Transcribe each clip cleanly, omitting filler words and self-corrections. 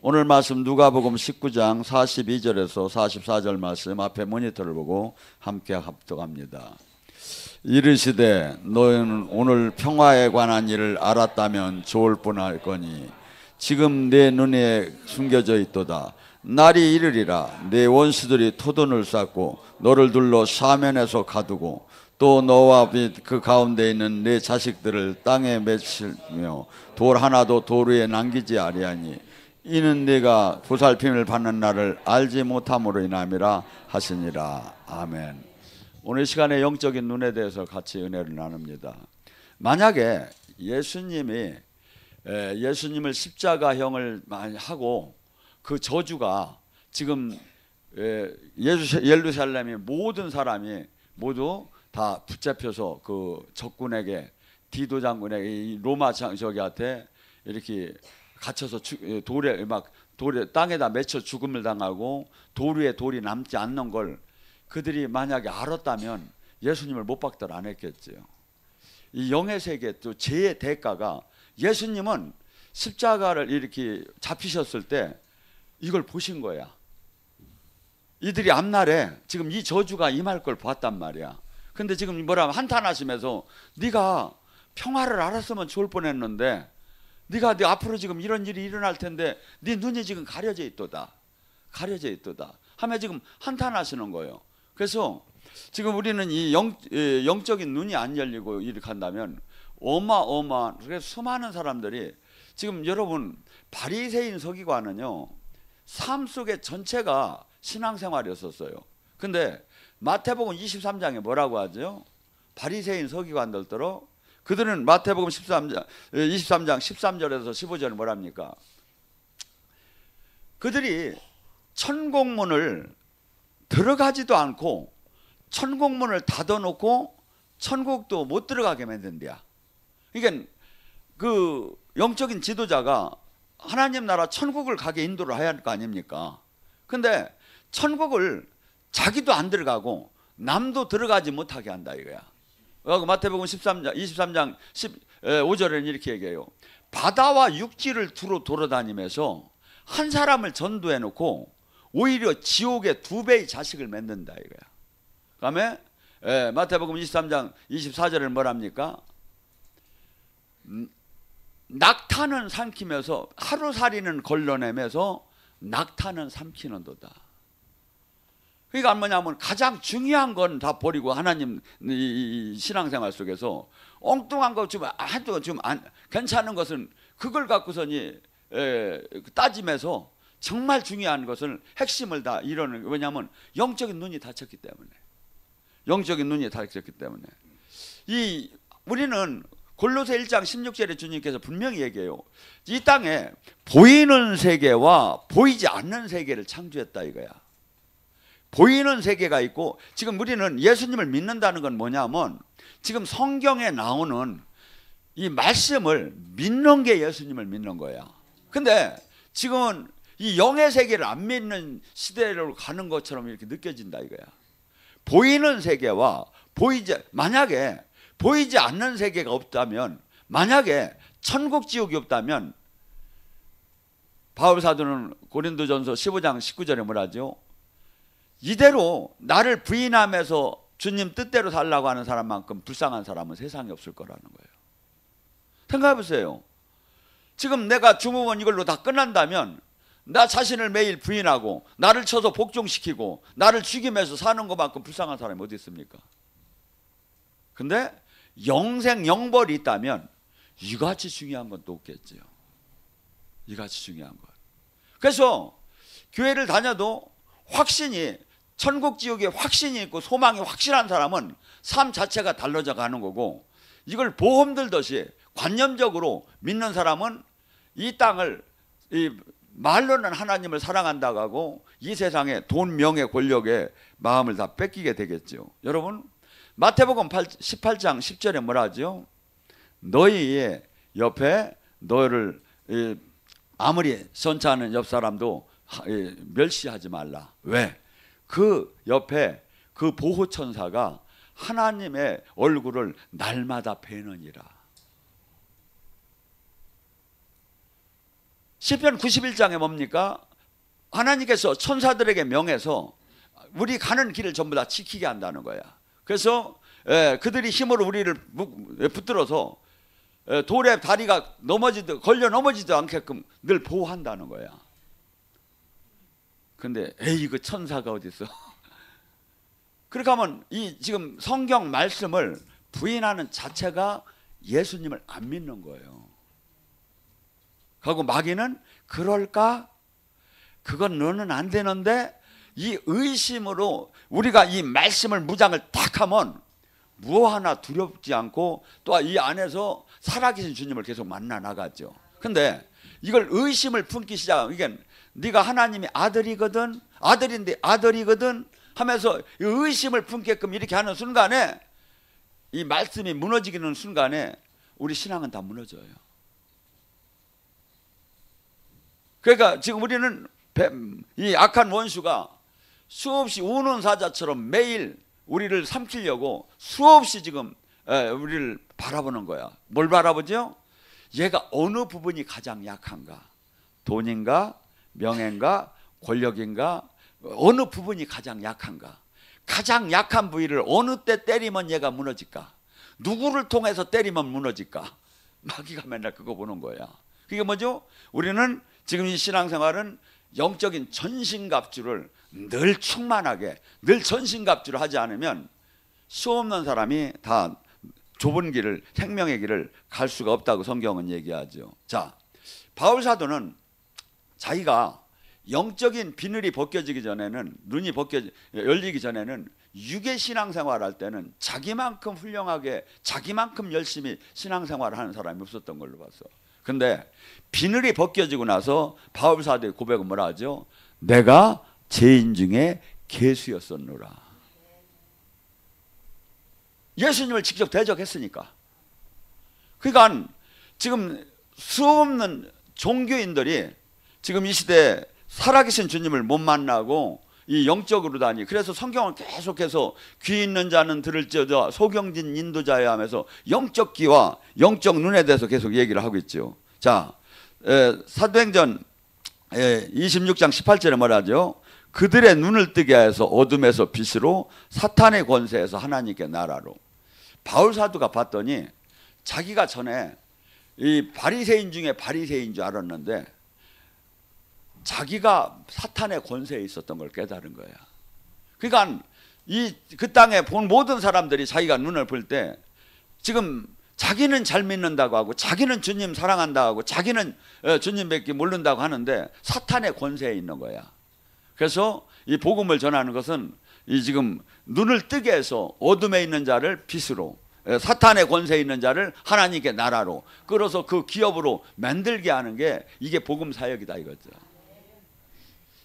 오늘 말씀 누가복음 19장 42절에서 44절 말씀 앞에 모니터를 보고 함께 합독합니다. 이르시되 너희는 오늘 평화에 관한 일을 알았다면 좋을 뻔할거니 지금 내 눈에 숨겨져 있도다. 날이 이르리라 내 원수들이 토돈을 쌓고 너를 둘러 사면에서 가두고 또 너와 그 가운데 있는 내 자식들을 땅에 맺히며 돌 하나도 돌 위에 남기지 아니하니 이는 네가 보살핌을 받는 날을 알지 못함으로 인함이라 하시니라. 아멘. 오늘 시간에 영적인 눈에 대해서 같이 은혜를 나눕니다. 만약에 예수님을 십자가형을 하고 그 저주가 지금 예루살렘의 모든 사람이 모두 다 붙잡혀서 그 적군에게 디도 장군에게 이 로마 저기한테 이렇게 갇혀서 돌에 땅에다 맺혀 죽음을 당하고 돌 위에 돌이 남지 않는 걸 그들이 만약에 알았다면 예수님을 못 박들 안 했겠지요. 이 영의 세계 또 죄의 대가가 예수님은 십자가를 이렇게 잡히셨을 때 이걸 보신 거야. 이들이 앞날에 지금 이 저주가 임할 걸 봤단 말이야. 근데 지금 뭐라 한탄하시면서 네가 평화를 알았으면 좋을 뻔했는데 네가 앞으로 지금 이런 일이 일어날 텐데 네 눈이 지금 가려져 있도다. 가려져 있도다. 하며 지금 한탄하시는 거예요. 그래서 지금 우리는 이 영적인 눈이 안 열리고 이렇게 한다면 어마어마한 수많은 사람들이 지금 여러분 바리새인 서기관은요 삶 속에 전체가 신앙생활이었었어요. 근데 마태복음 23장에 뭐라고 하죠? 바리새인 서기관들더러 그들은 마태복음 23장 13절에서 15절에 뭐랍니까? 그들이 천국문을 들어가지도 않고 천국문을 닫아놓고 천국도 못 들어가게 만든대야. 그러니까 그 영적인 지도자가 하나님 나라 천국을 가게 인도를 해야 할 거 아닙니까? 근데 천국을 자기도 안 들어가고 남도 들어가지 못하게 한다 이거야. 마태복음 23장 15절에는 이렇게 얘기해요. 바다와 육지를 두루 돌아다니면서 한 사람을 전도해 놓고 오히려 지옥의 2배의 자식을 맺는다 이거야. 그다음에 마태복음 23장 24절에는 뭐랍니까? 낙타는 삼키면서 하루살이는 걸러내면서 낙타는 삼키는도다. 그러니까 뭐냐면 가장 중요한 건 다 버리고 하나님 이 신앙생활 속에서 엉뚱한 거 좀 괜찮은 것은 그걸 갖고서니 따지면서 정말 중요한 것을 핵심을 다 이러는. 왜냐하면 영적인 눈이 닫혔기 때문에. 영적인 눈이 닫혔기 때문에. 우리는 골로새 1장 16절에 주님께서 분명히 얘기해요. 이 땅에 보이는 세계와 보이지 않는 세계를 창조했다 이거야. 보이는 세계가 있고 지금 우리는 예수님을 믿는다는 건 뭐냐면 지금 성경에 나오는 이 말씀을 믿는 게 예수님을 믿는 거야. 근데 지금은 이 영의 세계를 안 믿는 시대로 가는 것처럼 이렇게 느껴진다 이거야. 보이는 세계와 만약에 보이지 않는 세계가 없다면, 만약에 천국 지옥이 없다면 바울 사도는 고린도전서 15장 19절에 뭐라죠? 이대로 나를 부인하면서 주님 뜻대로 살라고 하는 사람만큼 불쌍한 사람은 세상에 없을 거라는 거예요. 생각해 보세요. 지금 내가 중국은 이걸로 다 끝난다면 나 자신을 매일 부인하고 나를 쳐서 복종시키고 나를 죽이면서 사는 것만큼 불쌍한 사람이 어디 있습니까? 근데 영생 영벌이 있다면 이같이 중요한 건 또 없겠죠. 이같이 중요한 것. 그래서 교회를 다녀도 확신이, 천국 지옥에 확신이 있고 소망이 확실한 사람은 삶 자체가 달라져 가는 거고, 이걸 보험 들듯이 관념적으로 믿는 사람은 이 땅을 말로는 하나님을 사랑한다고 하고 이 세상에 돈, 명예, 권력에 마음을 다 뺏기게 되겠죠. 여러분, 마태복음 18장 10절에 뭐라 하죠? 너희 옆에 너를 아무리 선차하는 옆 사람도 멸시하지 말라. 왜? 그 옆에 그 보호천사가 하나님의 얼굴을 날마다 뵈느니라. 시편 91장에 뭡니까? 하나님께서 천사들에게 명해서 우리 가는 길을 전부 다 지키게 한다는 거야. 그래서 그들이 힘으로 우리를 붙들어서 돌에 다리가 걸려 넘어지도 않게끔 늘 보호한다는 거야. 근데 에이 그 천사가 어디 있어? 그렇게 하면 이 지금 성경 말씀을 부인하는 자체가 예수님을 안 믿는 거예요. 그리고 마귀는 그럴까? 그건 너는 안 되는데, 이 의심으로 우리가 이 말씀을 무장을 딱 하면 뭐 하나 두렵지 않고 또 이 안에서 살아계신 주님을 계속 만나 나가죠. 근데 이걸 의심을 품기 시작하면, 이게 네가 하나님의 아들이거든, 아들인데 아들이거든 하면서 의심을 품게끔 이렇게 하는 순간에, 이 말씀이 무너지기는 순간에 우리 신앙은 다 무너져요. 그러니까 지금 우리는 이 악한 원수가 수없이 우는 사자처럼 매일 우리를 삼키려고 수없이 지금 우리를 바라보는 거야. 뭘 바라보죠? 얘가 어느 부분이 가장 약한가? 돈인가? 명예인가? 권력인가? 어느 부분이 가장 약한가? 가장 약한 부위를 어느 때 때리면 얘가 무너질까? 누구를 통해서 때리면 무너질까? 마귀가 맨날 그거 보는 거야. 그게 뭐죠? 우리는 지금 이 신앙생활은 영적인 전신갑주를 늘 충만하게, 늘 전신갑주를 하지 않으면 수없는 사람이 다 좁은 길을, 생명의 길을 갈 수가 없다고 성경은 얘기하죠. 자, 바울 사도는 자기가 영적인 비늘이 벗겨지기 전에는, 눈이 열리기 전에는 육의 신앙생활 할 때는 자기만큼 훌륭하게, 자기만큼 열심히 신앙생활을 하는 사람이 없었던 걸로 봤어. 근데 비늘이 벗겨지고 나서 바울 사도의 고백은 뭐라 하죠? 내가 죄인 중에 괴수였었노라. 예수님을 직접 대적했으니까. 그러니까 지금 수없는 종교인들이 지금 이 시대에 살아계신 주님을 못 만나고 이 영적으로 다니, 그래서 성경을 계속해서 귀 있는 자는 들을지어다 소경진 인도자야 하면서 영적 귀와 영적 눈에 대해서 계속 얘기를 하고 있죠. 자, 사도행전 26장 18절에 뭐라죠? 그들의 눈을 뜨게 해서 어둠에서 빛으로, 사탄의 권세에서 하나님께 나라로. 바울 사도가 봤더니 자기가 전에 이 바리새인 중에 바리새인 줄 알았는데 자기가 사탄의 권세에 있었던 걸 깨달은 거야. 그러니까 그 땅에 본 모든 사람들이 자기가 눈을 볼 때 지금 자기는 잘 믿는다고 하고, 자기는 주님 사랑한다고 하고, 자기는 주님밖에 모른다고 하는데 사탄의 권세에 있는 거야. 그래서 이 복음을 전하는 것은 이 지금 눈을 뜨게 해서 어둠에 있는 자를 빛으로, 사탄의 권세에 있는 자를 하나님께 나라로 끌어서 그 기업으로 만들게 하는 게 이게 복음 사역이다 이거죠.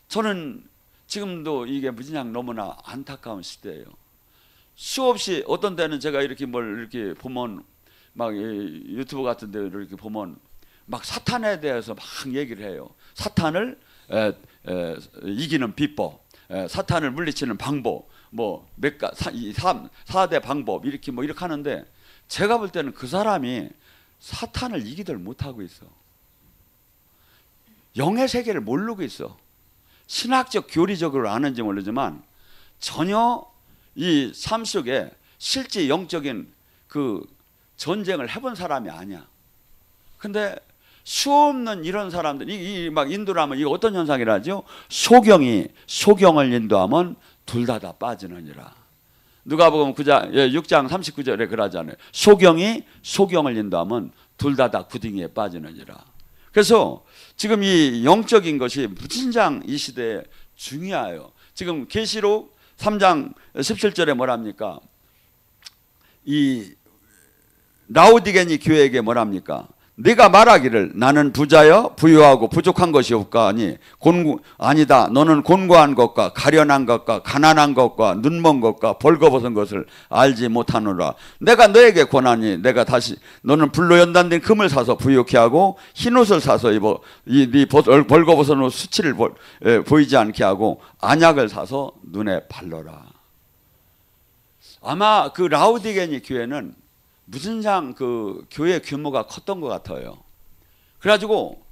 저는 지금도 이게 무진장 너무나 안타까운 시대예요. 수없이, 어떤 때는 제가 이렇게 뭘 이렇게 보면 막 유튜브 같은 데 이렇게 보면 막 사탄에 대해서 막 얘기를 해요. 사탄을 이기는 비법, 사탄을 물리치는 방법, 뭐 몇 가지 4대 방법 이렇게 뭐 이렇게 하는데, 제가 볼 때는 그 사람이 사탄을 이기들 못하고 있어. 영의 세계를 모르고 있어. 신학적 교리적으로 아는지 모르지만 전혀 이 삶 속에 실제 영적인 그 전쟁을 해본 사람이 아니야. 근데 수없는 이런 사람들, 막 인도라면 이거 어떤 현상이라죠? 소경을 인도하면 둘 다 빠지느니라. 누가복음 6장 39절에 그러잖아요. 소경을 인도하면 둘 다 구덩이에 빠지느니라. 그래서 지금 이 영적인 것이 무진장 이 시대에 중요해요. 지금 계시록 3장 17절에 뭐랍니까? 이 라오디게니 교회에게 뭐랍니까? 네가 말하기를 나는 부자여 부유하고 부족한 것이 없까 하니 아니다. 너는 곤고한 것과 가련한 것과 가난한 것과 눈먼 것과 벌거벗은 것을 알지 못하노라. 내가 너에게 권하니 내가 다시 너는 불로 연단된 금을 사서 부유케 하고 흰옷을 사서 입어 네 벌거벗은 옷 수치를 보이지 않게 하고 안약을 사서 눈에 발라라. 아마 그 라오디게니 교회는 무슨장 그 교회 규모가 컸던 것 같아요. 그래가지고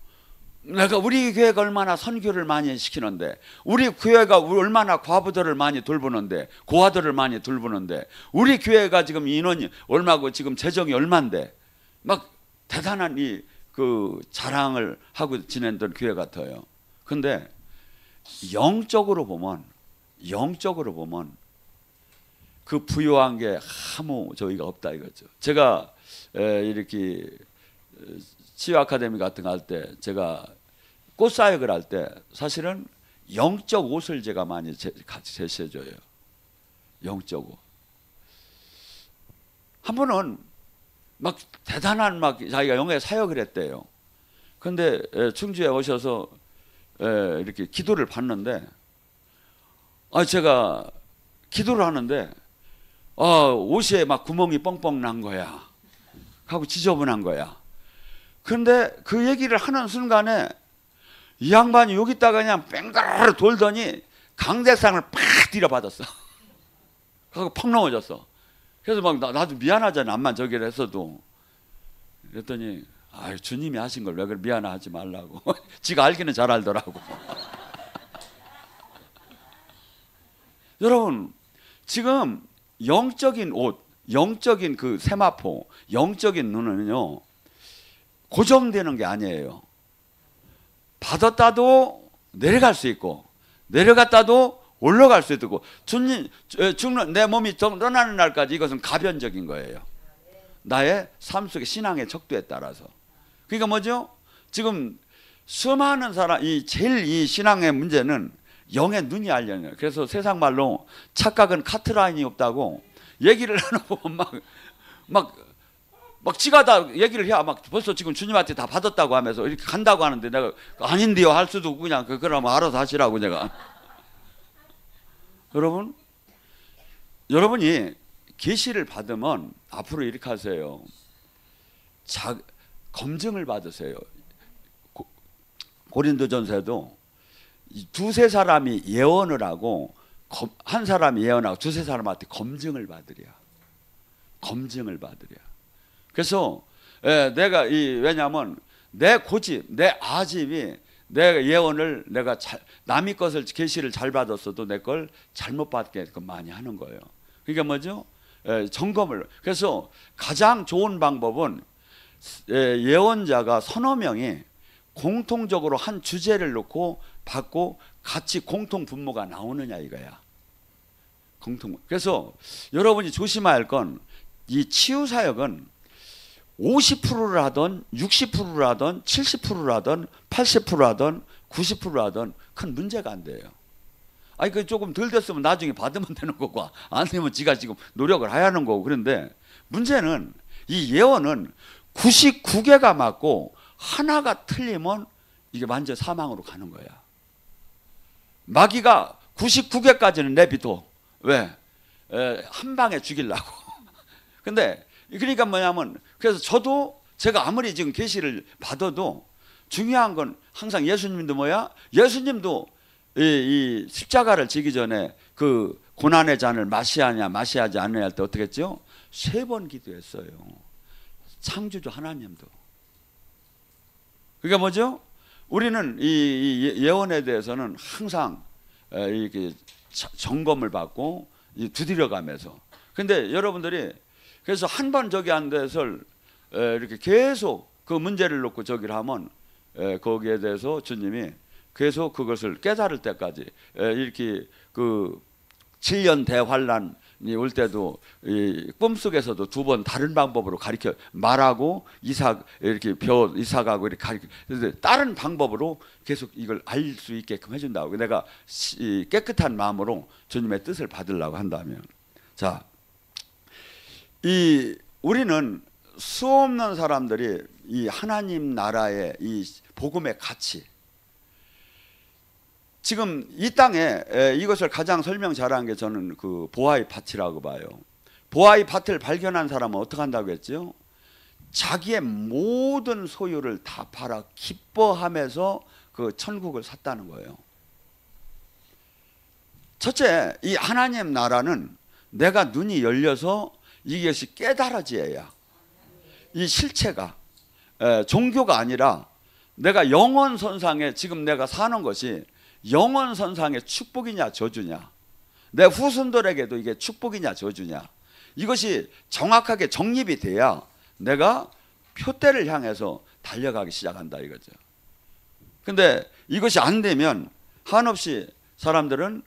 내가 우리 교회가 얼마나 선교를 많이 시키는데, 우리 교회가 얼마나 과부들을 많이 돌보는데, 고아들을 많이 돌보는데, 우리 교회가 지금 인원이 얼마고 지금 재정이 얼만데 막 대단한 이 그 자랑을 하고 지냈던 교회 같아요. 근데 영적으로 보면 그 부요한 게 아무 저희가 없다 이거죠. 제가 이렇게 치유 아카데미 같은 거 할 때, 제가 꽃사역을 할 때 사실은 영적 옷을 제가 많이 같이 제시해줘요. 영적 옷. 한 번은 막 대단한 막 자기가 영의 사역을 했대요. 근데 충주에 오셔서 이렇게 기도를 받는데, 제가 기도를 하는데 옷에 막 구멍이 뻥뻥 난 거야. 하고 지저분한 거야. 근데 그 얘기를 하는 순간에 이 양반이 여기다가 그냥 뺑가르르 돌더니 강대상을 팍 들여받았어. 하고 팍 넘어졌어. 그래서 막 나도 미안하잖아. 암만 저기를 했어도. 그랬더니 주님이 하신 걸 왜 그래 미안하지 말라고. 지가 알기는 잘 알더라고. 여러분, 지금 영적인 옷, 영적인 그 세마포, 영적인 눈은요 고정되는 게 아니에요. 받았다도 내려갈 수 있고, 내려갔다도 올라갈 수 있고, 죽는 내 몸이 떠나는 날까지 이것은 가변적인 거예요. 나의 삶 속의 신앙의 척도에 따라서. 그러니까 뭐죠? 지금 수많은 사람, 제일 이 신앙의 문제는 영의 눈이 알려는 거예요. 그래서 세상 말로 착각은 카트라인이 없다고 얘기를 하고 막 지가 다 얘기를 해야 막 벌써 지금 주님한테 다 받았다고 하면서 이렇게 간다고 하는데, 내가 아닌데요 할 수도 없고 그냥 그러면 알아서 하시라고 제가. 여러분이 계시를 받으면 앞으로 이렇게 하세요. 검증을 받으세요. 고린도전서에도 두세 사람이 예언을 하고 한 사람이 예언하고 두세 사람한테 검증을 받으랴. 그래서 내가 왜냐하면 내 고집, 내 아집이 내 예언을 내가 남의 것을 계시를 잘 받았어도 내 걸 잘못 받게끔 많이 하는 거예요. 그러니까 뭐죠? 점검을. 그래서 가장 좋은 방법은 예언자가 서너 명이 공통적으로 한 주제를 놓고 받고 같이 공통 분모가 나오느냐 이거야. 그래서 여러분이 조심해야 할 건, 이 치유 사역은 50%를 하든 60%를 하든 70%를 하든 80%를 하든 90%를 하든 큰 문제가 안 돼요. 그 조금 덜 됐으면 나중에 받으면 되는 거고, 안 되면 지가 지금 노력을 해야 하는 거고. 그런데 문제는 이 예언은 99개가 맞고 하나가 틀리면 이게 완전 사망으로 가는 거야. 마귀가 99개까지는 내비둬. 왜? 한 방에 죽이려고. 근데 그러니까 뭐냐면, 그래서 저도 제가 아무리 지금 계시를 받아도 중요한 건 항상 예수님도 예수님도 이 십자가를 지기 전에 그 고난의 잔을 마시하지 않느냐 할 때 어떻게 했죠? 3번 기도했어요. 창조주 하나님도. 그러니까 뭐죠? 우리는 이 예언에 대해서는 항상 이렇게 점검을 받고 두드려가면서. 근데 여러분들이 그래서 한 번 저기 안 돼서 이렇게 계속 그 문제를 놓고 저기를 하면 거기에 대해서 주님이 계속 그것을 깨달을 때까지, 이렇게 그 7년 대환란이 올 때도 이 꿈속에서도 2번 다른 방법으로 가르쳐 말하고 이렇게 이삭하고 이렇게 가르쳐, 다른 방법으로 계속 이걸 알 수 있게끔 해준다고. 내가 깨끗한 마음으로 주님의 뜻을 받으려고 한다면. 자, 우리는 수없는 사람들이 이 하나님 나라의 이 복음의 가치, 지금 이 땅에 이것을 가장 설명 잘한 게 저는 그 보아의 밭이라고 봐요. 보아의 밭을 발견한 사람은 어떻게 한다고 했죠? 자기의 모든 소유를 다 팔아 기뻐하면서 그 천국을 샀다는 거예요. 첫째, 이 하나님 나라는 내가 눈이 열려서 이것이 깨달아져야, 이 실체가 종교가 아니라 내가 영원선상에 지금 내가 사는 것이 영원선상의 축복이냐 저주냐, 내 후손들에게도 이게 축복이냐 저주냐, 이것이 정확하게 정립이 돼야 내가 표대를 향해서 달려가기 시작한다 이거죠. 근데 이것이 안 되면 한없이 사람들은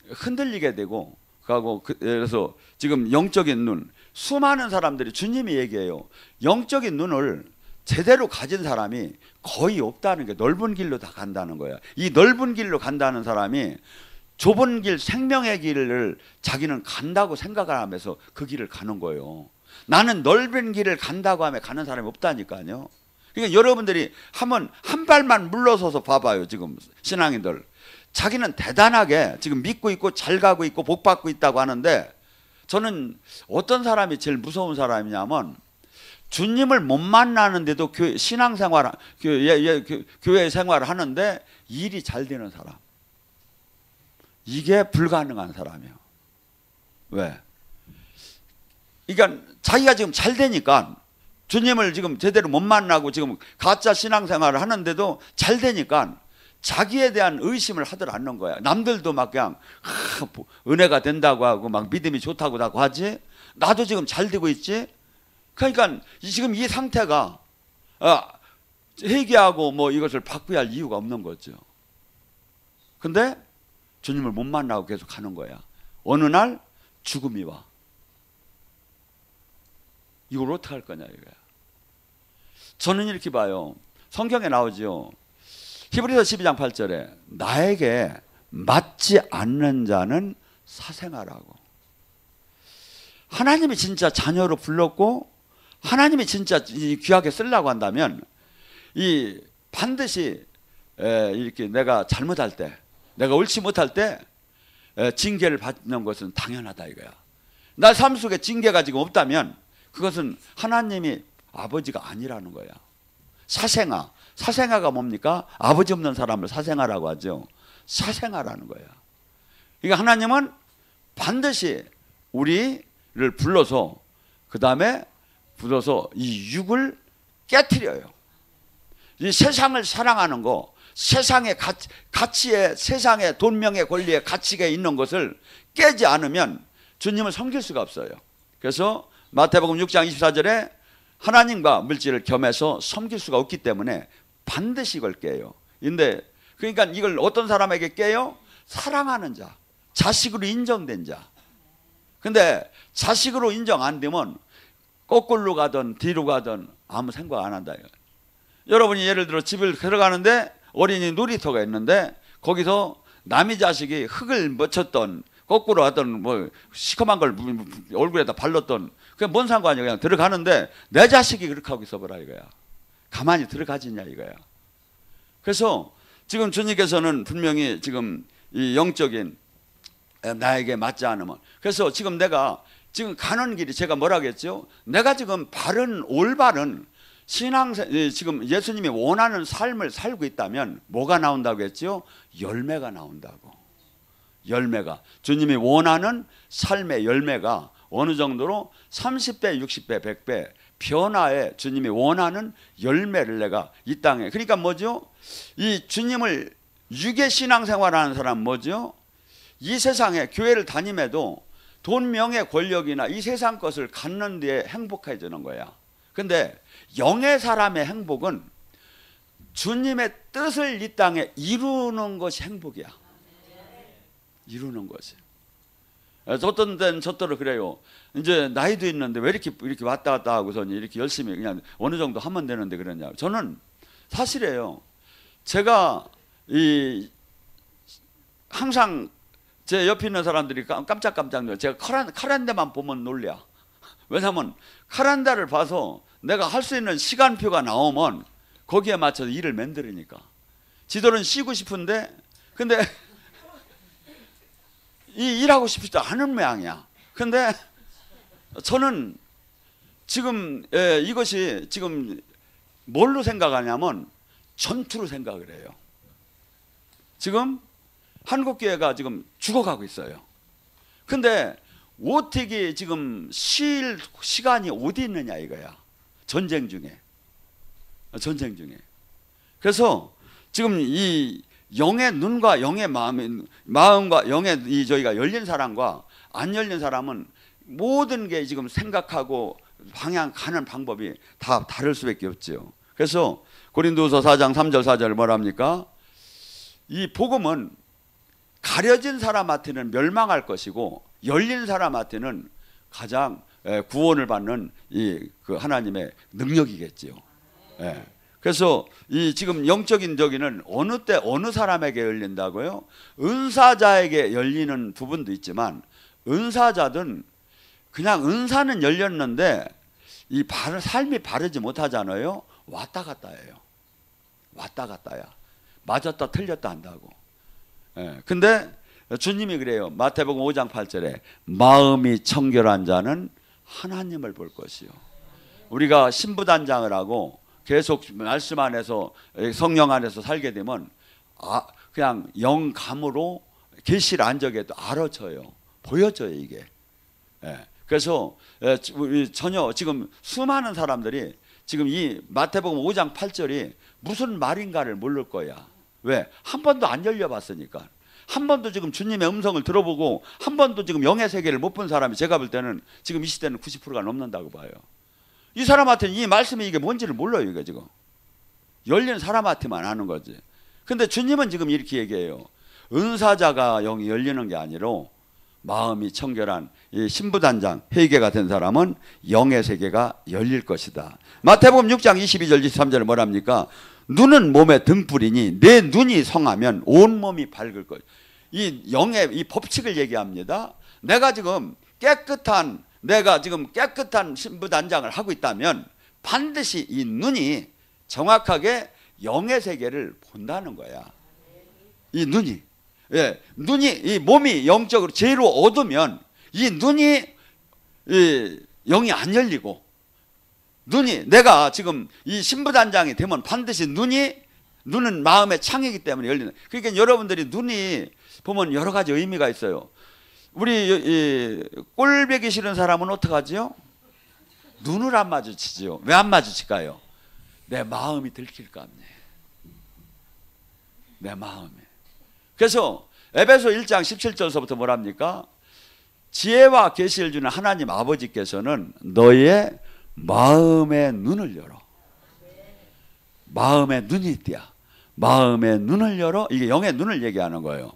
흔들리게 되고 가고, 그래서 지금 영적인 눈, 수많은 사람들이, 주님이 얘기해요. 영적인 눈을 제대로 가진 사람이 거의 없다는 게, 넓은 길로 다 간다는 거야. 이 넓은 길로 간다는 사람이 좁은 길, 생명의 길을 자기는 간다고 생각을 하면서 그 길을 가는 거예요. 나는 넓은 길을 간다고 하면 가는 사람이 없다니까요. 그러니까 여러분들이 한번 한 발만 물러서서 봐봐요. 지금 신앙인들, 자기는 대단하게 지금 믿고 있고 잘 가고 있고 복 받고 있다고 하는데, 저는 어떤 사람이 제일 무서운 사람이냐면, 주님을 못 만나는데도 신앙생활, 교회 생활을 하는데 일이 잘 되는 사람, 이게 불가능한 사람이에요. 왜? 그러니까 자기가 지금 잘 되니까, 주님을 지금 제대로 못 만나고 지금 가짜 신앙생활을 하는데도 잘 되니까 자기에 대한 의심을 하들 않는 거야. 남들도 막 그냥 은혜가 된다고 하고 막 믿음이 좋다고 하지, 나도 지금 잘 되고 있지. 그러니까 지금 이 상태가 회개하고 뭐 이것을 바꿔야 할 이유가 없는 거죠. 근데 주님을 못 만나고 계속 가는 거야. 어느 날 죽음이 와. 이걸 어떻게 할 거냐 이거야. 저는 이렇게 봐요. 성경에 나오죠. 히브리서 12장 8절에 나에게 맞지 않는 자는 사생하라고. 하나님이 진짜 자녀로 불렀고 하나님이 진짜 귀하게 쓰려고 한다면, 이 반드시 이렇게 내가 잘못할 때, 내가 옳지 못할 때 징계를 받는 것은 당연하다 이거야. 나 삶 속에 징계가 지금 없다면 그것은 하나님이 아버지가 아니라는 거야. 사생아, 사생아가 뭡니까? 아버지 없는 사람을 사생아라고 하죠. 사생아라는 거야. 그러니까 하나님은 반드시 우리를 불러서 그 다음에 이 육을 깨트려요. 이 세상을 사랑하는 거, 세상의 가치에, 세상의 돈, 명예, 권리의 가치가 있는 것을 깨지 않으면 주님을 섬길 수가 없어요. 그래서 마태복음 6장 24절에 하나님과 물질을 겸해서 섬길 수가 없기 때문에 반드시 이걸 깨요. 근데 그러니까 이걸 어떤 사람에게 깨요? 사랑하는 자, 자식으로 인정된 자. 근데 자식으로 인정 안 되면 거꾸로 가든 뒤로 가든 아무 생각 안 한다. 여러분이 예를 들어 집을 들어가는데 어린이 놀이터가 있는데 거기서 남의 자식이 흙을 묻혔던, 거꾸로 하던, 뭐 시커먼 걸 얼굴에다 발랐던, 그게 뭔 상관이야. 그냥 들어가는데 내 자식이 그렇게 하고 있어보라 이거야. 가만히 들어가지냐 이거야. 그래서 지금 주님께서는 분명히 지금 이 영적인 나에게 맞지 않으면, 그래서 지금 내가 지금 가는 길이, 제가 뭐라고 했죠? 내가 지금 올바른 지금 예수님이 원하는 삶을 살고 있다면 뭐가 나온다고 했죠? 열매가 나온다고. 열매가, 주님이 원하는 삶의 열매가 어느 정도로 30배, 60배, 100배 변화에 주님이 원하는 열매를 내가 이 땅에, 그러니까 뭐죠? 이 주님을 유괴 신앙생활하는 사람 뭐죠? 이 세상에 교회를 다님에도 돈, 명예, 권력이나 이 세상 것을 갖는 데에 행복해지는 거야. 근데 영의 사람의 행복은 주님의 뜻을 이 땅에 이루는 것이 행복이야. 이루는 것이. 어떤 데는 저더러 그래요. 이제 나이도 있는데 왜 이렇게 왔다 갔다 하고서 이렇게 열심히 그냥 어느 정도 하면 되는데 그러냐. 저는 사실이에요. 제가 항상 제 옆에 있는 사람들이 깜짝깜짝 놀라요. 제가 칼 한 대만 보면 놀려. 왜냐하면 칼 한 대를 봐서 내가 할 수 있는 시간표가 나오면 거기에 맞춰서 일을 만들으니까. 지들은 쉬고 싶은데 근데 이 일하고 싶지 않은 모양이야. 근데 저는 지금 이것이 지금 뭘로 생각하냐면 전투로 생각을 해요. 지금 한국교회가 지금 죽어가고 있어요. 근데 어떻게 지금 쉴 시간이 어디 있느냐 이거야. 전쟁 중에. 그래서 지금 이 영의 눈과 영의 마음과 영의 이 저희가 열린 사람과 안 열린 사람은 모든 게 지금 생각하고 방향 가는 방법이 다 다를 수밖에 없지요. 그래서 고린도서 4장 3절 4절 뭐랍니까? 이 복음은 가려진 사람한테는 멸망할 것이고 열린 사람한테는 가장 구원을 받는 그 하나님의 능력이겠지요. 예. 그래서 이 지금 영적인 저기는 어느 때 어느 사람에게 열린다고요? 은사자에게 열리는 부분도 있지만 은사자든 그냥 은사는 열렸는데 이 삶이 바르지 못하잖아요. 왔다 갔다예요. 왔다 갔다야. 맞았다 틀렸다 한다고. 예. 근데 주님이 그래요. 마태복음 5장 8절에 마음이 청결한 자는 하나님을 볼 것이요. 우리가 신부단장을 하고 계속 말씀 안에서 성령 안에서 살게 되면 그냥 영감으로 계시를 안 적해도 알아져요. 보여져요 이게. 예. 그래서 전혀 지금 수많은 사람들이 지금 이 마태복음 5장 8절이 무슨 말인가를 모를 거야. 왜? 한 번도 안 열려봤으니까. 한 번도 지금 주님의 음성을 들어보고 한 번도 지금 영의 세계를 못 본 사람이 제가 볼 때는 지금 이 시대는 90%가 넘는다고 봐요. 이 사람한테는 이 말씀이 이게 뭔지를 몰라요. 이게 지금 열린 사람한테만 아는 거지. 근데 주님은 지금 이렇게 얘기해요. 은사자가 영이 열리는 게 아니라 마음이 청결한 이 신부단장 회개가 된 사람은 영의 세계가 열릴 것이다. 마태복음 6장 22절 23절에 뭐랍니까? 눈은 몸의 등불이니 내 눈이 성하면 온 몸이 밝을 것. 이 영의 이 법칙을 얘기합니다. 내가 지금 깨끗한 신부단장을 하고 있다면 반드시 이 눈이 정확하게 영의 세계를 본다는 거야. 이 눈이. 예, 눈이 이 몸이 영적으로 죄로 어두면 이 눈이 영이 안 열리고 눈이 내가 지금 이 신부단장이 되면 반드시 눈은 마음의 창이기 때문에 열리는. 그러니까 여러분들이 눈이 보면 여러 가지 의미가 있어요. 우리 꼴보기 싫은 사람은 어떡하지요? 눈을 안 마주치지요. 왜 안 마주칠까요? 내 마음이 들킬까 없네. 내 마음에. 그래서 에베소 1장 17절서부터 뭐랍니까? 지혜와 계시를 주는 하나님 아버지께서는 너의 마음의 눈을 열어. 마음의 눈이 있대야. 마음의 눈을 열어. 이게 영의 눈을 얘기하는 거예요.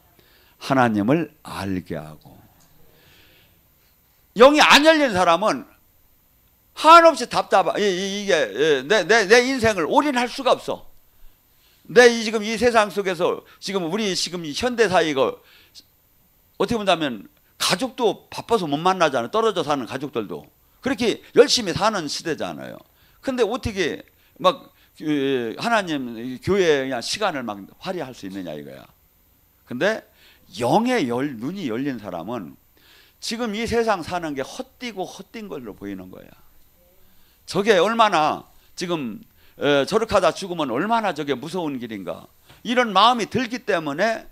하나님을 알게 하고. 영이 안 열린 사람은 한없이 답답하. 이게 내 인생을 올인할 수가 없어. 지금 이 세상 속에서 지금 우리 지금 이 현대 사회가 어떻게 본다면 가족도 바빠서 못 만나잖아요. 떨어져 사는 가족들도 그렇게 열심히 사는 시대잖아요. 근데 어떻게 막 하나님 교회에 그냥 시간을 막 할애할 수 있느냐 이거야. 근데 영의 눈이 열린 사람은 지금 이 세상 사는 게 헛되고 헛된 걸로 보이는 거야. 저게 얼마나 지금 저렇게 하다 죽으면 얼마나 저게 무서운 길인가. 이런 마음이 들기 때문에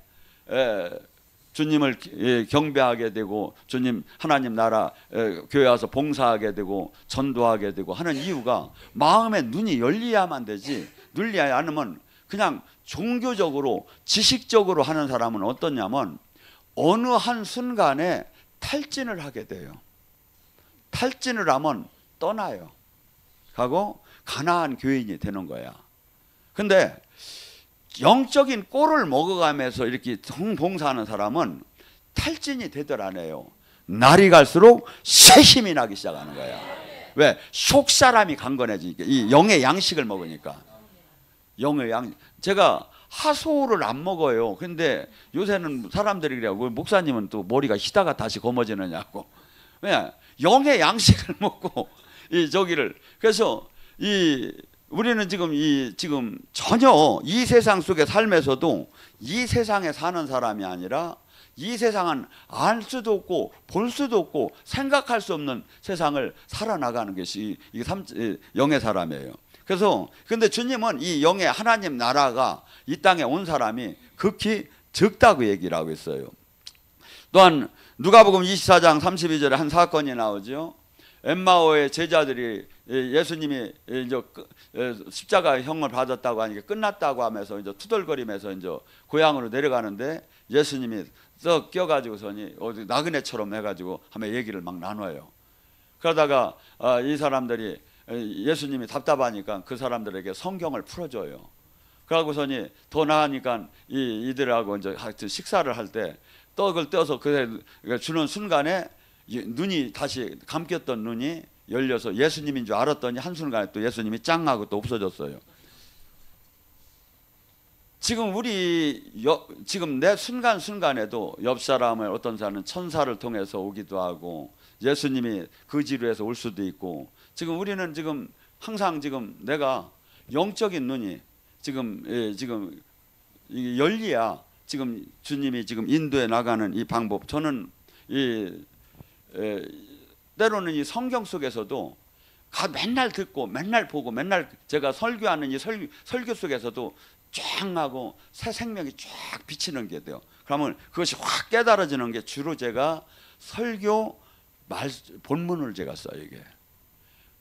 주님을 경배하게 되고 주님 하나님 나라 교회 와서 봉사하게 되고 전도하게 되고 하는 이유가 마음의 눈이 열려야만 되지. 눌리지 않으면 그냥 종교적으로 지식적으로 하는 사람은 어떠냐면 어느 한 순간에 탈진을 하게 돼요. 탈진을 하면 떠나요. 하고 가난한 교인이 되는 거야. 근데 영적인 꼴을 먹어가면서 이렇게 봉사하는 사람은 탈진이 되들 안 해요. 날이 갈수록 쇄심이 나기 시작하는 거야. 왜? 속사람이 강건해지니까. 이 영의 양식을 먹으니까. 영의 제가 하소를 안 먹어요. 근데 요새는 사람들이 그래요. 목사님은 또 머리가 희다가 다시 검어지느냐고. 왜? 영의 양식을 먹고 그래서 우리는 지금 전혀 이 세상 속의 삶에서도 이 세상에 사는 사람이 아니라 이 세상은 알 수도 없고 볼 수도 없고 생각할 수 없는 세상을 살아나가는 것이 영의 사람이에요. 그래서 근데 주님은 이 영의 하나님 나라가 이 땅에 온 사람이 극히 적다고 얘기를 하고 있어요. 또한 누가복음 24장 32절에 한 사건이 나오죠. 엠마오의 제자들이 예수님이 이제 십자가 형을 받았다고 하니까 끝났다고 하면서 이제 투덜거리면서 이제 고향으로 내려가는데 예수님이 썩 껴가지고서니 어디 나그네처럼 해가지고 하면 얘기를 막 나눠요. 그러다가 이 사람들이 예수님이 답답하니까 그 사람들에게 성경을 풀어줘요. 그러고서니 더 나으니까 이들하고 이제 하여튼 식사를 할 때 떡을 떼어서 그 주는 순간에 눈이 다시 감겼던 눈이 열려서 예수님인 줄 알았더니 한순간에 또 예수님이 짱하고 또 없어졌어요. 지금 지금 내 순간순간에도 옆 사람을 어떤 사람은 천사를 통해서 오기도 하고 예수님이 그 지루에서 올 수도 있고 지금 우리는 지금 항상 지금 내가 영적인 눈이 지금 열려야 지금 주님이 지금 인도해 나가는 이 방법 저는 때로는 이 성경 속에서도 맨날 듣고 맨날 보고 맨날 제가 설교하는 이 설교 속에서도 쫙 하고 새 생명이 쫙 비치는 게 돼요. 그러면 그것이 확 깨달아지는 게 주로 제가 설교 본문을 제가 써요. 이게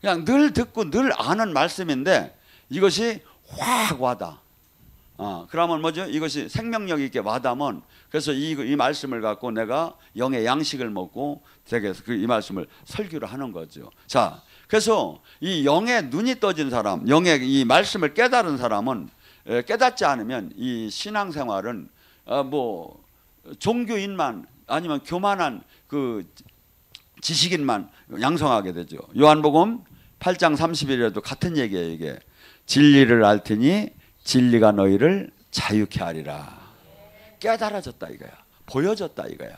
그냥 늘 듣고 늘 아는 말씀인데 이것이 확 와닿아. 그러면 뭐죠? 이것이 생명력 있게 와닿으면 그래서 이 말씀을 갖고 내가 영의 양식을 먹고 되게 이 말씀을 설교를 하는 거죠. 자, 그래서 이 영의 눈이 떠진 사람, 영의 이 말씀을 깨달은 사람은 깨닫지 않으면 이 신앙생활은 뭐 종교인만 아니면 교만한 그 지식인만 양성하게 되죠. 요한복음 8장 30일에도 같은 얘기예요. 이게 진리를 알더니 진리가 너희를 자유케 하리라. 깨달아졌다 이거야. 보여졌다 이거야.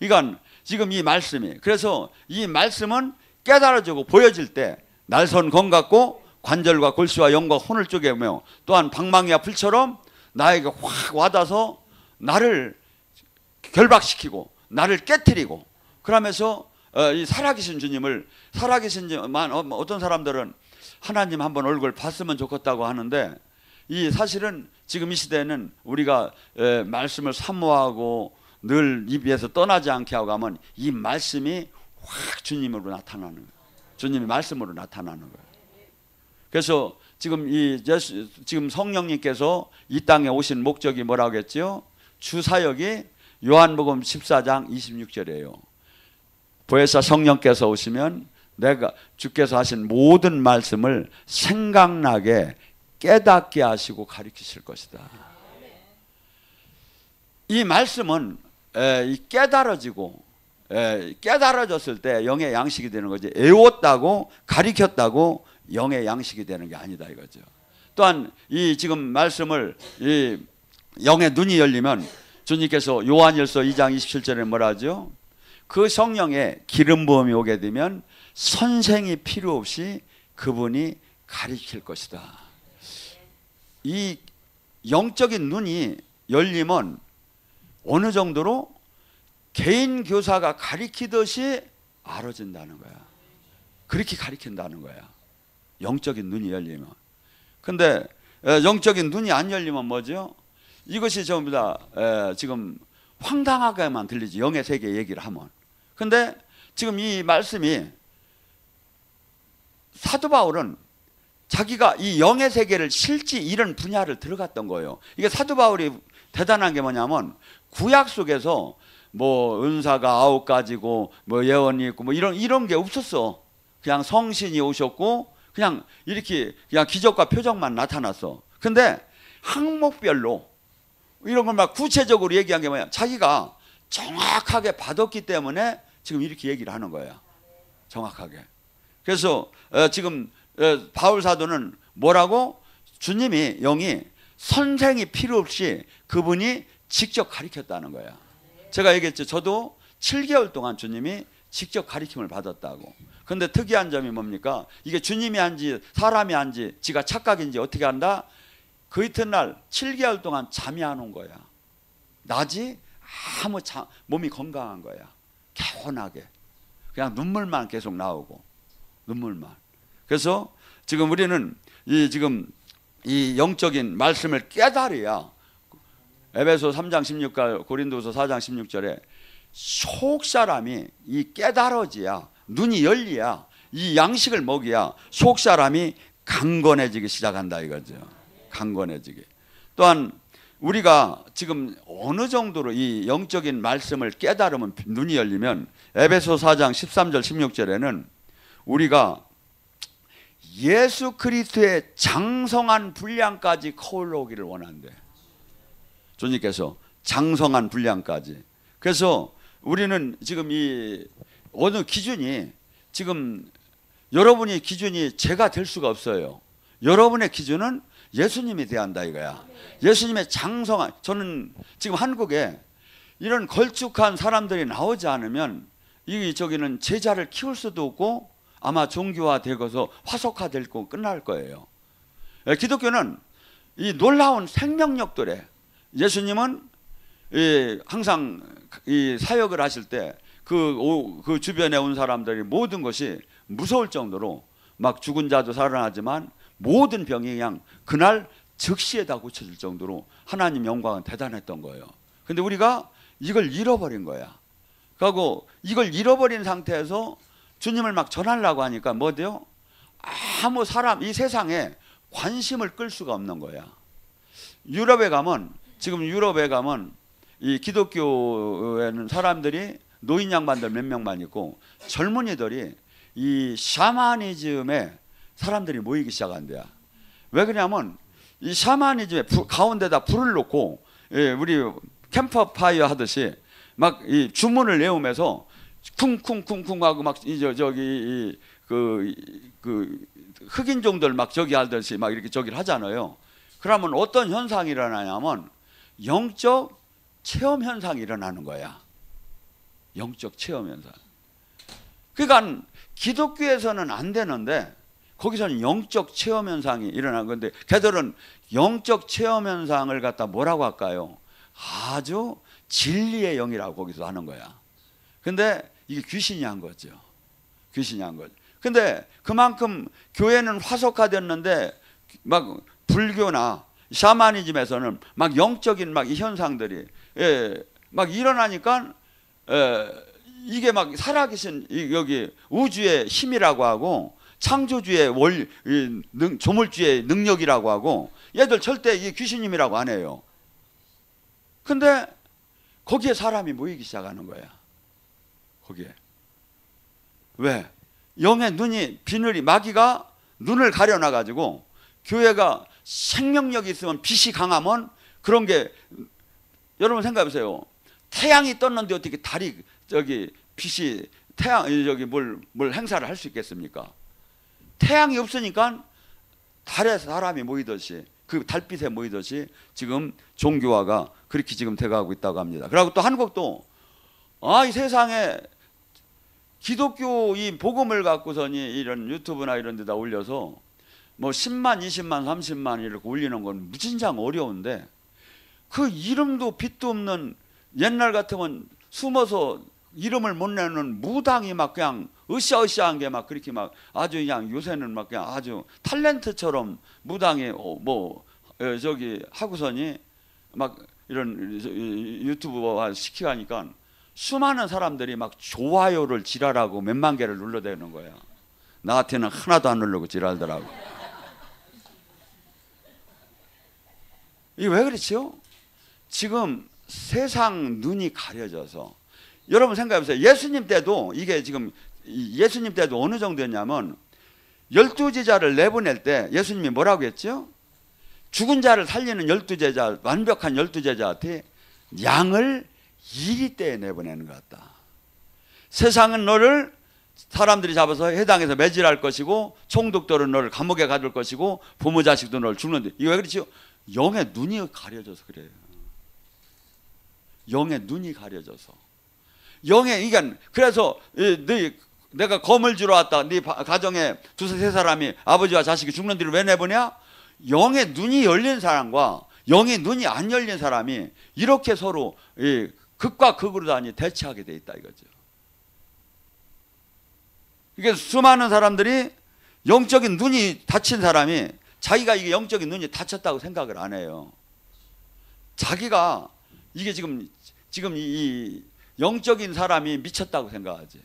이건 지금 이 말씀이 그래서 이 말씀은 깨달아지고 보여질 때 날선 검 같고 관절과 골수와 영과 혼을 쪼개며 또한 방망이와 불처럼 나에게 확 와닿아서 나를 결박시키고 나를 깨트리고 그러면서 이 살아계신 주님을 살아계신만 어떤 사람들은 하나님 한번 얼굴 봤으면 좋겠다고 하는데 이 사실은 지금 이 시대에는 우리가 말씀을 사모하고 늘 입에서 떠나지 않게 하고 하면 이 말씀이 확 주님으로 나타나는 거예요. 주님이 말씀으로 나타나는 거예요. 그래서 지금 지금 성령님께서 이 땅에 오신 목적이 뭐라고 했죠? 주 사역이 요한복음 14장 26절이에요. 보혜사 성령께서 오시면 주께서 하신 모든 말씀을 생각나게 깨닫게 하시고 가르치실 것이다. 이 말씀은 깨달아졌을 때 영의 양식이 되는 거지. 애웠다고 가르쳤다고 영의 양식이 되는 게 아니다 이거죠. 또한 이 지금 말씀을 이 영의 눈이 열리면 주님께서 요한일서 2장 27절에 뭐라 하죠? 그 성령의 기름 부음이 오게 되면 선생이 필요 없이 그분이 가르칠 것이다. 이 영적인 눈이 열리면 어느 정도로 개인 교사가 가르치듯이 알아진다는 거야. 그렇게 가르친다는 거야. 영적인 눈이 열리면. 근데 영적인 눈이 안 열리면 뭐죠? 이것이 전부 다 지금 황당하게만 들리지. 영의 세계 얘기를 하면. 근데 지금 이 말씀이 사도 바울은 자기가 이 영의 세계를 실지 이런 분야를 들어갔던 거예요. 이게 사도 바울이 대단한 게 뭐냐면 구약 속에서 뭐 은사가 9가지고 뭐 예언이 있고 뭐 이런 게 없었어. 그냥 성신이 오셨고 그냥 이렇게 그냥 기적과 표적만 나타났어. 근데 항목별로 이런 걸 막 구체적으로 얘기한 게 뭐냐? 자기가 정확하게 받았기 때문에 지금 이렇게 얘기를 하는 거야. 정확하게. 그래서 지금 바울 사도는 뭐라고? 주님이 영이 선생이 필요 없이 그분이 직접 가르쳤다는 거야. 제가 얘기했죠. 저도 7개월 동안 주님이 직접 가르침을 받았다고. 근데 특이한 점이 뭡니까? 이게 주님이 한지 사람이 한지 지가 착각인지 어떻게 한다? 그 이튿날 7개월 동안 잠이 안 온 거야. 낮이 몸이 건강한 거야. 개운하게. 그냥 눈물만 계속 나오고. 눈물만. 그래서 지금 우리는 이 영적인 말씀을 깨달아야 에베소 3장 16절 고린도서 4장 16절에 속 사람이 이 깨달아져야 눈이 열려야 이 양식을 먹여야 속 사람이 강건해지기 시작한다 이거죠. 강건해지기. 또한 우리가 지금 어느 정도로 이 영적인 말씀을 깨달으면 눈이 열리면 에베소 4장 13절 16절에는 우리가 예수 그리스도의 장성한 분량까지 거울로 오기를 원한대. 주님께서 장성한 분량까지. 그래서 우리는 지금 이 어느 기준이 지금 여러분의 기준이 제가 될 수가 없어요. 여러분의 기준은 예수님이 돼야 한다 이거야. 예수님의 장성한, 저는 지금 한국에 이런 걸쭉한 사람들이 나오지 않으면 저기는 제자를 키울 수도 없고 아마 종교화 되고서 화석화될 거 끝날 거예요. 기독교는 이 놀라운 생명력들에 예수님은 항상 이 사역을 하실 때 그 주변에 온 사람들이 모든 것이 무서울 정도로 막 죽은 자도 살아나지만 모든 병이 그냥 그날 즉시에 다 고쳐질 정도로 하나님 영광은 대단했던 거예요. 근데 우리가 이걸 잃어버린 거야. 그리고 이걸 잃어버린 상태에서 주님을 막 전하려고 하니까 뭐 돼요? 아무 사람 이 세상에 관심을 끌 수가 없는 거야. 유럽에 가면 지금 유럽에 가면 이 기독교에는 사람들이 노인 양반들 몇 명만 있고 젊은이들이 이 샤머니즘에 사람들이 모이기 시작한대요. 왜 그러냐면 이 샤머니즘에 가운데다 불을 놓고 우리 캠프파이어 하듯이 막 이 주문을 외우면서 쿵쿵쿵쿵 하고 막 저기 그 흑인종들 막 저기 하듯이 막 이렇게 저기를 하잖아요. 그러면 어떤 현상이 일어나냐면 영적 체험 현상이 일어나는 거야. 영적 체험 현상. 그러니까 기독교에서는 안 되는데 거기서는 영적 체험 현상이 일어난 건데 걔들은 영적 체험 현상을 갖다 뭐라고 할까요? 아주 진리의 영이라고 거기서 하는 거야. 근데 이게 귀신이 한 거죠. 귀신이 한 거죠. 근데 그만큼 교회는 화석화됐는데 막 불교나 샤머니즘에서는 막 영적인 막 이 현상들이 막 일어나니까 이게 막 살아계신 여기 우주의 힘이라고 하고 창조주의 조물주의 능력이라고 하고 얘들 절대 이게 귀신님이라고 안 해요. 근데 거기에 사람이 모이기 시작하는 거야. 거기에. 왜? 영의 눈이 비늘이 마귀가 눈을 가려놔가지고 교회가 생명력이 있으면 빛이 강하면 그런 게 여러분 생각해보세요. 태양이 떴는데 어떻게 달이 저기 빛이 태양 저기 뭘 행사를 할 수 있겠습니까? 태양이 없으니까 달에 사람이 모이듯이 그 달빛에 모이듯이 지금 종교화가 그렇게 지금 돼가고 있다고 합니다. 그리고 또 한국도 이 세상에 기독교 이 복음을 갖고서니 이런 유튜브나 이런 데다 올려서 뭐 10만, 20만, 30만 이렇게 올리는 건 무진장 어려운데 그 이름도 빛도 없는 옛날 같으면 숨어서 이름을 못 내는 무당이 막 그냥 으쌰으쌰한 게 막 그렇게 막 아주 그냥 요새는 막 그냥 아주 탤런트처럼 무당이 저기 하고서니 막 이런 유튜브화 시키고 하니까 수많은 사람들이 막 좋아요를 지랄하고 몇만 개를 눌러대는 거야. 나한테는 하나도 안 누르고 지랄더라고. 이게 왜 그렇죠? 지금 세상 눈이 가려져서 여러분 생각해보세요. 예수님 때도 이게 지금 예수님 때도 어느 정도였냐면 12제자를 내보낼 때 예수님이 뭐라고 했죠? 죽은 자를 살리는 12제자 완벽한 12제자한테 양을 이리 때에 내보내는 것 같다. 세상은 너를 사람들이 잡아서 해당해서 매질할 것이고 총독들은 너를 감옥에 가둘 것이고 부모 자식도 너를 죽는데 이거 왜 그렇죠? 영의 눈이 가려져서 그래요. 영의 눈이 가려져서 영의 그러니까 그래서 내가 검을 주러 왔다. 네 가정에 두세 세 사람이 아버지와 자식이 죽는 뒤를 왜 내보냐? 영의 눈이 열린 사람과 영의 눈이 안 열린 사람이 이렇게 서로 극과 극으로 다니 대치하게 돼 있다 이거죠. 이게 수많은 사람들이 영적인 눈이 닫힌 사람이 자기가 이게 영적인 눈이 닫혔다고 생각을 안 해요. 자기가 이게 지금 이 영적인 사람이 미쳤다고 생각하지.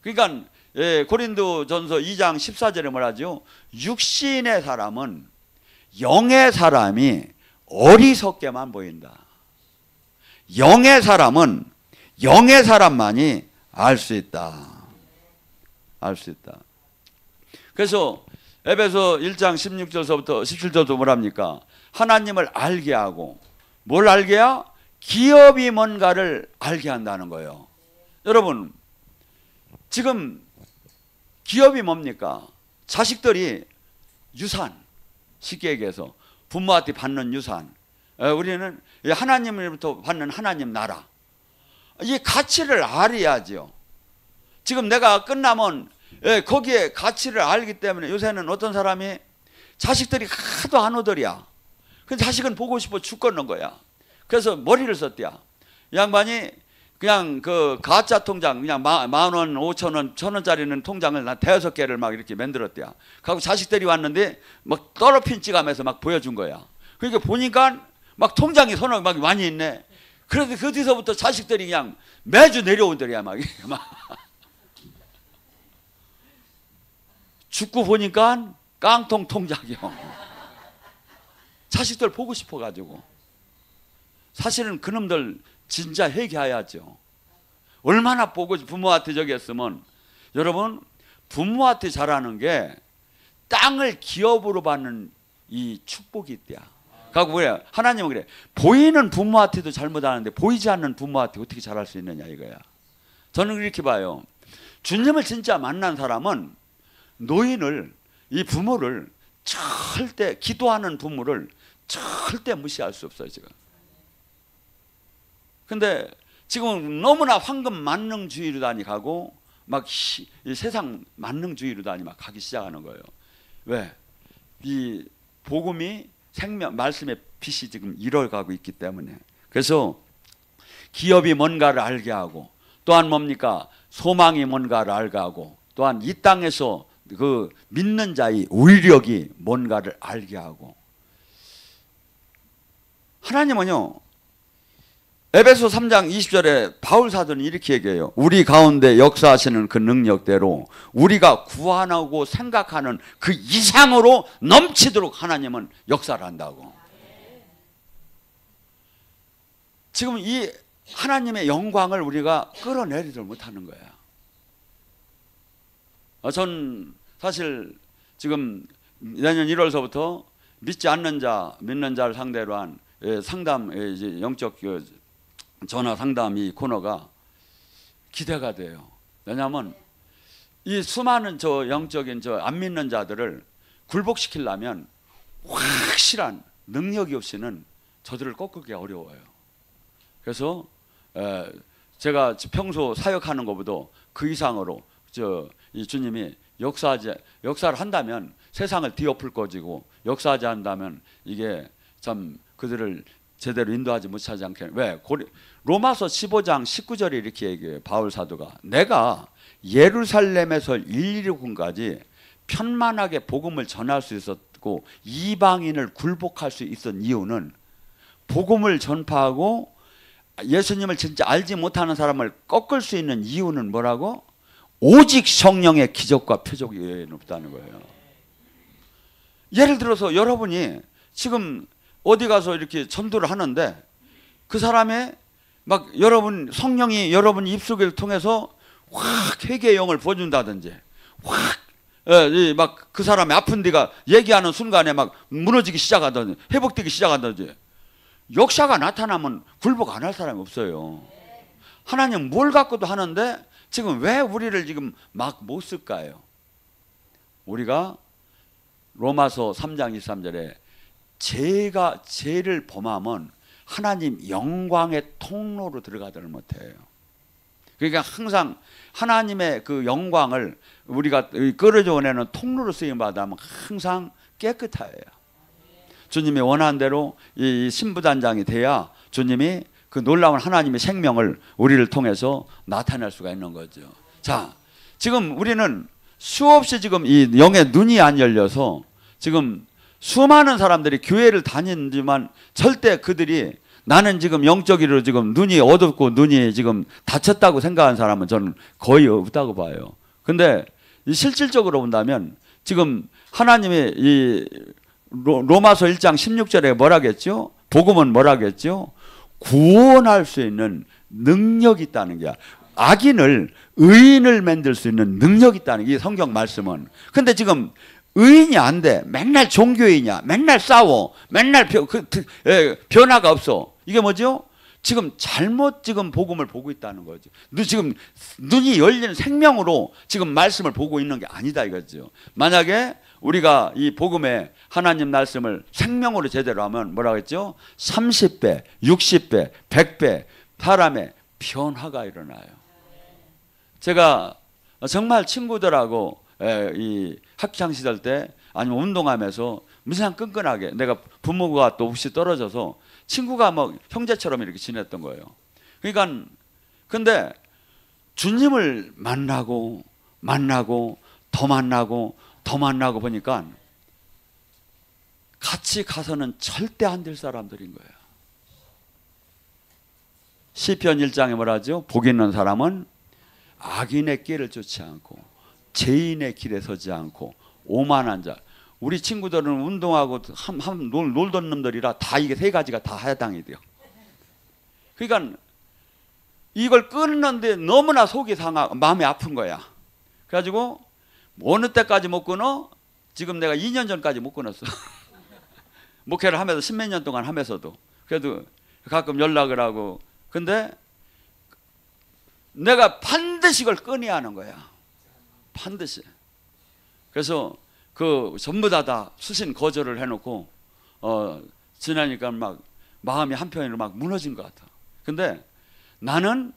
그러니까 고린도전서 2장 14절에 뭐라죠? 육신의 사람은 영의 사람이 어리석게만 보인다. 영의 사람은 영의 사람만이 알 수 있다. 알 수 있다. 그래서 에베소 1장 16절서부터 17절도 뭐랍니까? 하나님을 알게 하고, 뭘 알게 하? 기업이 뭔가를 알게 한다는 거예요. 여러분, 지금 기업이 뭡니까? 자식들이 유산, 쉽게 얘기해서 부모한테 받는 유산, 우리는 하나님으로부터 받는 하나님 나라, 이 가치를 알아야죠. 지금 내가 끝나면 거기에 가치를 알기 때문에 요새는 어떤 사람이 자식들이 하도 안 오더랴. 그 자식은 보고 싶어 죽겠는 거야. 그래서 머리를 썼대야. 이 양반이 그냥 그 가짜 통장, 그냥 10,000원, 5,000원, 1,000원짜리는 통장을 한 5개를 막 이렇게 만들었대야. 그리고 자식들이 왔는데 막 떨어핀 찍으면서 막 보여준 거야. 그러니까 보니까 막 통장이 서너 막 많이 있네. 그래서 그 뒤서부터 자식들이 그냥 매주 내려오더랴. 막 죽고 보니까 깡통 통장이요. 자식들 보고 싶어가지고. 사실은 그놈들 진짜 회개해야죠. 얼마나 보고 부모한테 저기 했으면, 여러분, 부모한테 잘하는 게 땅을 기업으로 받는 이 축복이 있대야. 그리고 그래, 하나님은 그래, 보이는 부모한테도 잘못하는데 보이지 않는 부모한테 어떻게 잘할 수 있느냐 이거야. 저는 이렇게 봐요. 주님을 진짜 만난 사람은 노인을, 이 부모를 절대, 기도하는 부모를 절대 무시할 수 없어요 지금. 근데 지금 너무나 황금 만능주의로 다니고 막 이 세상 만능주의로 막 가기 시작하는 거예요. 왜? 이 복음이 생명, 말씀의 빛이 지금 잃어가고 있기 때문에. 그래서 기업이 뭔가를 알게 하고, 또한 뭡니까? 소망이 뭔가를 알게 하고, 또한 이 땅에서 그 믿는 자의 의력이 뭔가를 알게 하고. 하나님은요, 에베소 3장 20절에 바울 사도는 이렇게 얘기해요. 우리 가운데 역사하시는 그 능력대로 우리가 구하고 생각하는 그 이상으로 넘치도록 하나님은 역사를 한다고. 지금 이 하나님의 영광을 우리가 끌어내리지 못하는 거예요. 전 사실 지금 내년 1월서부터 믿지 않는 자, 믿는 자를 상대로 한 상담, 영적 전화 상담 이 코너가 기대가 돼요. 왜냐하면 이 수많은 저 영적인 저 안 믿는 자들을 굴복시키려면 확실한 능력이 없이는 저들을 꺾기 어려워요. 그래서 제가 평소 사역하는 것보다 그 이상으로 이 주님이 역사를 한다면 세상을 뒤엎을 것이고, 역사하지 않는다면 이게 참 그들을 제대로 인도하지 못하지 않게. 왜? 로마서 15장 19절에 이렇게 얘기해요. 바울 사도가 내가 예루살렘에서 일리군까지 편만하게 복음을 전할 수 있었고 이방인을 굴복할 수 있었던 이유는, 복음을 전파하고 예수님을 진짜 알지 못하는 사람을 꺾을 수 있는 이유는 뭐라고? 오직 성령의 기적과 표적 외에는 없다는 거예요. 예를 들어서 여러분이 지금 어디 가서 이렇게 전도를 하는데 그 사람의 막 성령이 여러분 입속을 통해서 확 회개의 영을 부어준다든지, 확 막 그 사람의 아픈 데가 얘기하는 순간에 막 무너지기 시작하든지 회복되기 시작하든지, 역사가 나타나면 굴복 안 할 사람이 없어요. 하나님 뭘 갖고도 하는데 지금 왜 우리를 지금 막 못 쓸까요? 우리가 로마서 3장 23절에 죄를 범하면 하나님 영광의 통로로 들어가지를 못해요. 그러니까 항상 하나님의 그 영광을 우리가 끌어줘내는 통로로 쓰임받으면 항상 깨끗해요. 주님이 원하는 대로 이 신부단장이 돼야 주님이 그 놀라운 하나님의 생명을 우리를 통해서 나타낼 수가 있는 거죠. 자, 지금 우리는 수없이 지금 이 영의 눈이 안 열려서 지금 수많은 사람들이 교회를 다니지만 절대 그들이 나는 지금 영적으로 지금 눈이 어둡고 눈이 지금 닫혔다고 생각하는 사람은 저는 거의 없다고 봐요. 근데 이 실질적으로 본다면 지금 하나님의 이 로마서 1장 16절에 뭐라겠죠? 복음은 뭐라겠죠? 구원할 수 있는 능력이 있다는 게, 악인을 의인을 만들 수 있는 능력이 있다는 게 성경 말씀은. 근데 지금 의인이 안 돼. 맨날 종교인이야. 맨날 싸워. 맨날 변화가 없어. 이게 뭐죠? 지금 잘못 지금 복음을 보고 있다는 거죠. 지금 눈이 열린 생명으로 지금 말씀을 보고 있는 게 아니다 이거죠. 만약에 우리가 이 복음의 하나님 말씀을 생명으로 제대로 하면 뭐라고 했죠? 30배, 60배, 100배 사람의 변화가 일어나요. 제가 정말 친구들하고 이 학창 시절 때 아니면 운동하면서 무슨 끈끈하게 내가 부모가 또 없이 떨어져서 친구가 뭐 형제처럼 이렇게 지냈던 거예요. 그러니까 근데 주님을 만나고 더 만나고 보니까 같이 가서는 절대 안 될 사람들인 거예요. 시편 1장에 뭐라죠? 복 있는 사람은 악인의 길을 쫓지 않고 죄인의 길에 서지 않고 오만한 자. 우리 친구들은 운동하고 놀던 놈들이라 다 이게 세 가지가 다 해당이 돼요. 그러니까 이걸 끊는데 너무나 속이 상하고 마음이 아픈 거야. 그래가지고 어느 때까지 못 끊어? 지금 내가 2년 전까지 못 끊었어. 목회를 하면서 10몇 년 동안 하면서도. 그래도 가끔 연락을 하고. 근데 내가 반드시 이걸 끊어야 하는 거야. 반드시. 그래서 그 전부 다 수신 거절을 해놓고 지나니까 막 마음이 한편으로 막 무너진 것 같아. 근데 나는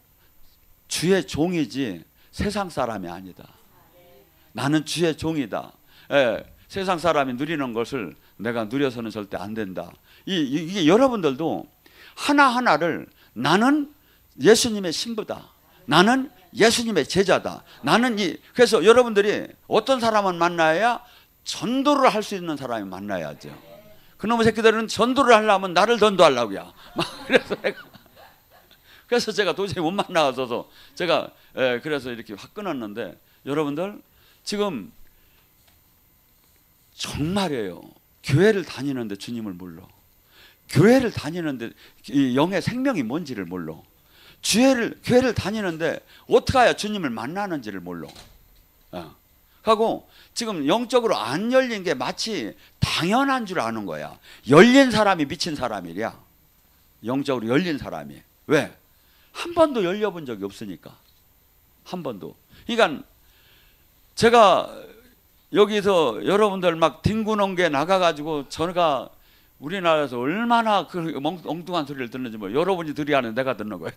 주의 종이지 세상 사람이 아니다. 나는 주의 종이다. 세상 사람이 누리는 것을 내가 누려서는 절대 안 된다. 이게 여러분들도 하나하나를 나는 예수님의 신부다. 나는 예수님의 제자다. 그래서 여러분들이 어떤 사람을 만나야 전도를 할 수 있는 사람이 만나야죠. 그놈의 새끼들은 전도를 하려면 나를 전도하려고요. 그래서 제가 도저히 못 만나서 제가 그래서 이렇게 확 끊었는데, 여러분들 지금 정말이에요. 교회를 다니는데 주님을 몰라. 교회를 다니는데 이 영의 생명이 뭔지를 몰라. 교회를 다니는데 어떻게 해야 주님을 만나는지를 몰라. 하고 지금 영적으로 안 열린 게 마치 당연한 줄 아는 거야. 열린 사람이 미친 사람이랴. 영적으로 열린 사람이. 왜? 한 번도 열려본 적이 없으니까. 한 번도. 그러니까 제가 여기서 여러분들 막 뒹구는 게 나가가지고 제가 우리나라에서 얼마나 그 엉뚱한 소리를 듣는지 여러분이 들어야 하는 내가 듣는 거야.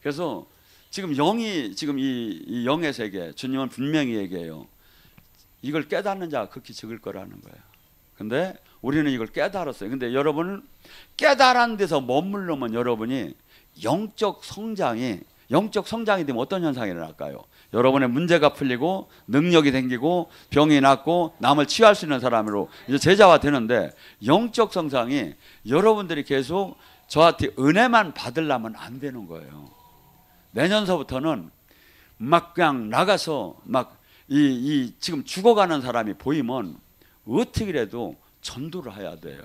그래서 지금 영이 지금 이 영의 세계, 주님은 분명히 얘기해요. 이걸 깨닫는 자가 극히 적을 거라는 거예요. 근데 우리는 이걸 깨달았어요. 근데 여러분은 깨달은 데서 머물르면 여러분이 영적 성장이 되면 어떤 현상이 일어날까요? 여러분의 문제가 풀리고 능력이 생기고 병이 낫고 남을 치유할 수 있는 사람으로 이제 제자가 되는데, 영적 성장이 여러분들이 계속 저한테 은혜만 받으려면 안 되는 거예요. 내년서부터는 막 그냥 나가서 막 지금 죽어가는 사람이 보이면 어떻게라도 전도를 해야 돼요.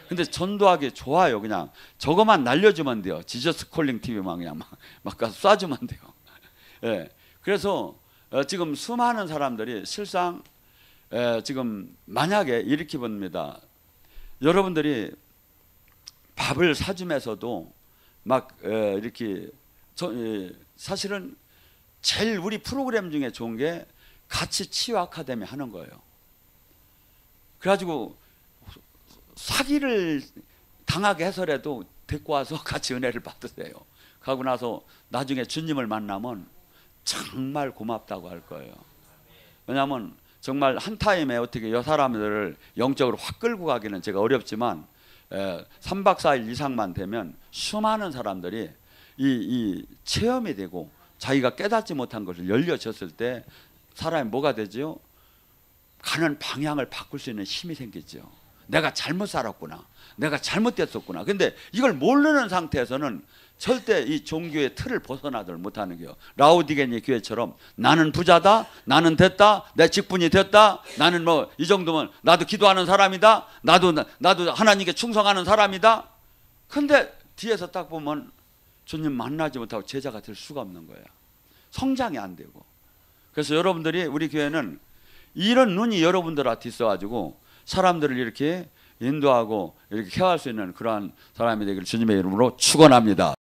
근데 전도하기 좋아요. 그냥 저거만 날려주면 돼요. 지저스 콜링 TV만 그냥 막 가서 쏴주면 돼요. 예. 그래서 지금 수많은 사람들이 실상 지금 만약에 이렇게 봅니다. 여러분들이 밥을 사주면서도 막 이렇게 사실은 제일 우리 프로그램 중에 좋은 게 같이 치유 아카데미 하는 거예요. 그래가지고 사기를 당하게 해서라도 데리고 와서 같이 은혜를 받으세요. 가고 나서 나중에 주님을 만나면 정말 고맙다고 할 거예요. 왜냐하면 정말 한 타임에 어떻게 여 사람들을 영적으로 확 끌고 가기는 제가 어렵지만 3박 4일 이상만 되면 수많은 사람들이 이 체험이 되고 자기가 깨닫지 못한 것을 열려졌을 때 사람이 뭐가 되죠? 가는 방향을 바꿀 수 있는 힘이 생기죠. 내가 잘못 살았구나. 내가 잘못됐었구나. 근데 이걸 모르는 상태에서는 절대 이 종교의 틀을 벗어나들 못하는 거예요. 라오디게니 교회처럼 나는 부자다, 나는 됐다, 내 직분이 됐다, 나는 뭐 이 정도면 나도 기도하는 사람이다, 나도 하나님께 충성하는 사람이다. 근데 뒤에서 딱 보면 주님 만나지 못하고 제자가 될 수가 없는 거예요. 성장이 안 되고. 그래서 여러분들이 우리 교회는 이런 눈이 여러분들한테 있어가지고 사람들을 이렇게 인도하고 이렇게 케어할 수 있는 그러한 사람이 되기를 주님의 이름으로 축원합니다.